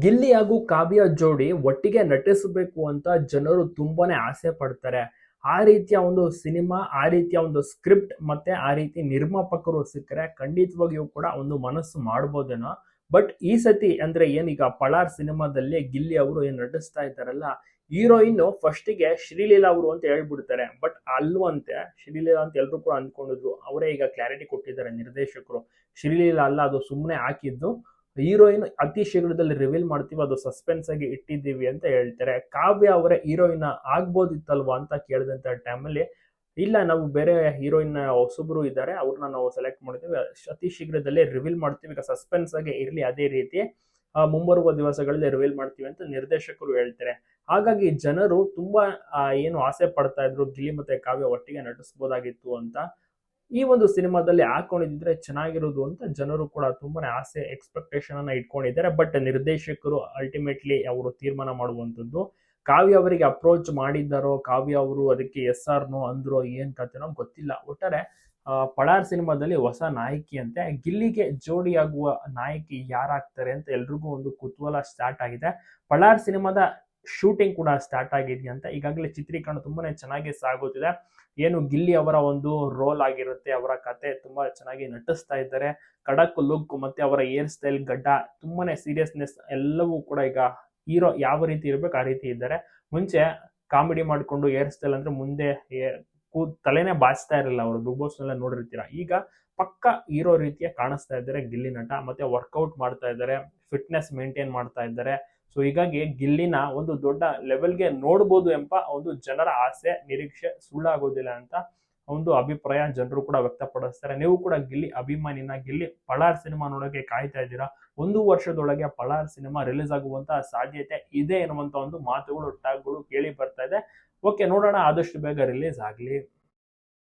ಗಿಲ್ಲಿ ಹಾಗೂ ಕಾವ್ಯ ಜೋಡಿ ಒಟ್ಟಿಗೆ ನಟಿಸಬೇಕು ಅಂತ ಜನರು ತುಂಬಾನೇ ಆಸೆ ಪಡ್ತಾರೆ. ಆ ರೀತಿಯ ಒಂದು ಸಿನಿಮಾ, ಆ ರೀತಿಯ ಒಂದು ಸ್ಕ್ರಿಪ್ಟ್ ಮತ್ತೆ ಆ ರೀತಿ ನಿರ್ಮಾಪಕರು ಸಿಕ್ಕರೆ ಖಂಡಿತವಾಗಿಯೂ ಕೂಡ ಒಂದು ಮನಸ್ಸು ಮಾಡ್ಬೋದೇನೋ. ಬಟ್ ಈ ಸತಿ ಅಂದ್ರೆ ಏನೀಗ ಪಳಾರ್ ಸಿನಿಮಾದಲ್ಲಿ ಗಿಲ್ಲಿ ಅವರು ಏನ್ ನಟಿಸ್ತಾ ಇದ್ದಾರಲ್ಲ, ಹೀರೋಯಿನ್ ಫಸ್ಟಿಗೆ ಶ್ರೀಲೀಲಾ ಅವರು ಅಂತ ಹೇಳ್ಬಿಡ್ತಾರೆ. ಬಟ್ ಅಲ್ವಂತೆ, ಶ್ರೀಲೀಲಾ ಅಂತ ಎಲ್ರು ಕೂಡ ಅಂದ್ಕೊಂಡಿದ್ರು. ಅವರೇ ಈಗ ಕ್ಲಾರಿಟಿ ಕೊಟ್ಟಿದ್ದಾರೆ ನಿರ್ದೇಶಕರು. ಶ್ರೀಲೀಲಾ ಅಲ್ಲ, ಅದು ಸುಮ್ಮನೆ ಹಾಕಿದ್ದು. ಹೀರೋಯಿನ್ ಅತಿ ಶೀಘ್ರದಲ್ಲಿ ರಿವೀಲ್ ಮಾಡ್ತೀವಿ, ಅದು ಸಸ್ಪೆನ್ಸ್ ಆಗಿ ಇಟ್ಟಿದ್ದೀವಿ ಅಂತ ಹೇಳ್ತಾರೆ. ಕಾವ್ಯ ಅವರೇ ಹೀರೋಯಿನ್ ಆಗ್ಬೋದಿತ್ತಲ್ವಾ ಅಂತ ಕೇಳಿದಂತ ಟೈಮಲ್ಲಿ, ಇಲ್ಲ ನಾವು ಬೇರೆ ಹೀರೋಯಿನ್ ಹೊಸಬ್ರು ಇದ್ದಾರೆ, ಅವ್ರನ್ನ ನಾವು ಸೆಲೆಕ್ಟ್ ಮಾಡ್ತೀವಿ, ಅತಿ ಶೀಘ್ರದಲ್ಲೇ ರಿವೀಲ್ ಮಾಡ್ತೀವಿ, ಈಗ ಸಸ್ಪೆನ್ಸ್ ಆಗಿ ಇರ್ಲಿ, ಅದೇ ರೀತಿ ಮುಂಬರುವ ದಿವಸಗಳಲ್ಲಿ ರಿವೀಲ್ ಮಾಡ್ತೀವಿ ಅಂತ ನಿರ್ದೇಶಕರು ಹೇಳ್ತಾರೆ. ಹಾಗಾಗಿ ಜನರು ತುಂಬಾ ಏನು ಆಸೆ ಪಡ್ತಾ ಇದ್ರು, ಗಿಲ್ಲಿ ಮತ್ತೆ ಕಾವ್ಯ ಒಟ್ಟಿಗೆ ನಟಿಸಬಹುದಾಗಿತ್ತು ಅಂತ. ಈ ಒಂದು ಸಿನಿಮಾದಲ್ಲಿ ಹಾಕೊಂಡಿದ್ರೆ ಚೆನ್ನಾಗಿರೋದು ಅಂತ ಜನರು ಕೂಡ ತುಂಬಾನೇ ಆಸೆ, ಎಕ್ಸ್ಪೆಕ್ಟೇಷನ್ ಅನ್ನ ಇಟ್ಕೊಂಡಿದ್ದಾರೆ. ಬಟ್ ನಿರ್ದೇಶಕರು ಅಲ್ಟಿಮೇಟ್ಲಿ ಅವರು ತೀರ್ಮಾನ ಮಾಡುವಂತದ್ದು. ಕಾವ್ಯ ಅವರಿಗೆ ಅಪ್ರೋಚ್ ಮಾಡಿದ್ದಾರೋ, ಕಾವ್ಯ ಅವರು ಅದಕ್ಕೆ ಎಸ್ ಆರ್ ನೋ ಅಂದ್ರೋ, ಏನ್ ಕತೆನೋ ಗೊತ್ತಿಲ್ಲ. ಒಟ್ಟಾರೆ ಪಳಾರ್ ಸಿನಿಮಾದಲ್ಲಿ ಹೊಸ ನಾಯಕಿ ಅಂತೆ. ಗಿಲ್ಲಿಗೆ ಜೋಡಿಯಾಗುವ ನಾಯಕಿ ಯಾರಾಗ್ತಾರೆ ಅಂತ ಎಲ್ರಿಗೂ ಒಂದು ಕುತೂಹಲ ಸ್ಟಾರ್ಟ್ ಆಗಿದೆ. ಪಳಾರ್ ಸಿನಿಮಾದ ಶೂಟಿಂಗ್ ಕೂಡ ಸ್ಟಾರ್ಟ್ ಆಗಿದೆಯಂತೆ. ಈಗಾಗಲೇ ಚಿತ್ರೀಕರಣ ತುಂಬಾನೇ ಚೆನ್ನಾಗಿ ಸಾಗುತ್ತಿದೆ. ಏನು ಗಿಲ್ಲಿ ಅವರ ಒಂದು ರೋಲ್ ಆಗಿರುತ್ತೆ, ಅವರ ಕತೆ ತುಂಬಾ ಚೆನ್ನಾಗಿ ನಟಿಸ್ತಾ ಇದ್ದಾರೆ. ಖಡಕ್ ಲುಕ್ ಮತ್ತೆ ಅವರ ಹೇರ್ ಸ್ಟೈಲ್, ಗಡ್ಡ, ತುಂಬಾನೇ ಸೀರಿಯಸ್ನೆಸ್ ಎಲ್ಲವೂ ಕೂಡ ಈಗ ಹೀರೋ ಯಾವ ರೀತಿ ಇರ್ಬೇಕು ಆ ರೀತಿ ಇದ್ದಾರೆ. ಮುಂಚೆ ಕಾಮಿಡಿ ಮಾಡ್ಕೊಂಡು ಹೇರ್ ಸ್ಟೈಲ್ ಅಂದ್ರೆ ಮುಂದೆ ತಲೆನೇ ಬಾಚ್ತಾ ಇರಲಿಲ್ಲ, ಅವರು ಬಿಗ್ ಬಾಸ್ ನೆಲ್ಲ ನೋಡಿರ್ತೀರಾ. ಈಗ ಪಕ್ಕ ಹೀರೋ ರೀತಿಯ ಕಾಣಿಸ್ತಾ ಇದ್ದಾರೆ ಗಿಲ್ಲಿ ನಟ. ಮತ್ತೆ ವರ್ಕೌಟ್ ಮಾಡ್ತಾ ಇದ್ದಾರೆ, ಫಿಟ್ನೆಸ್ ಮೇಂಟೈನ್ ಮಾಡ್ತಾ ಇದ್ದಾರೆ. ಸೊ ಹೀಗಾಗಿ ಗಿಲ್ಲಿನ ಒಂದು ದೊಡ್ಡ ಲೆವೆಲ್ಗೆ ನೋಡ್ಬೋದು ಎಂಬ ಒಂದು ಜನರ ಆಸೆ, ನಿರೀಕ್ಷೆ ಸುಳ್ಳಾಗೋದಿಲ್ಲ ಅಂತ ಒಂದು ಅಭಿಪ್ರಾಯ ಜನರು ಕೂಡ ವ್ಯಕ್ತಪಡಿಸ್ತಾರೆ. ನೀವು ಕೂಡ ಗಿಲ್ಲಿ ಅಭಿಮಾನಿನ, ಗಿಲ್ಲಿ ಪಳಾರ್ ಸಿನಿಮಾ ನೋಡೋಕೆ ಕಾಯ್ತಾ ಇದ್ದೀರಾ? 1 ವರ್ಷದೊಳಗೆ ಪಳಾರ್ ಸಿನಿಮಾ ರಿಲೀಸ್ ಆಗುವಂತಹ ಸಾಧ್ಯತೆ ಇದೆ ಎನ್ನುವಂತ ಒಂದು ಮಾತುಗಳು, ಟಾಕ್ಗಳು ಕೇಳಿ ಬರ್ತಾ ಇದೆ. ಓಕೆ, ನೋಡೋಣ, ಆದಷ್ಟು ಬೇಗ ರಿಲೀಸ್ ಆಗ್ಲಿ.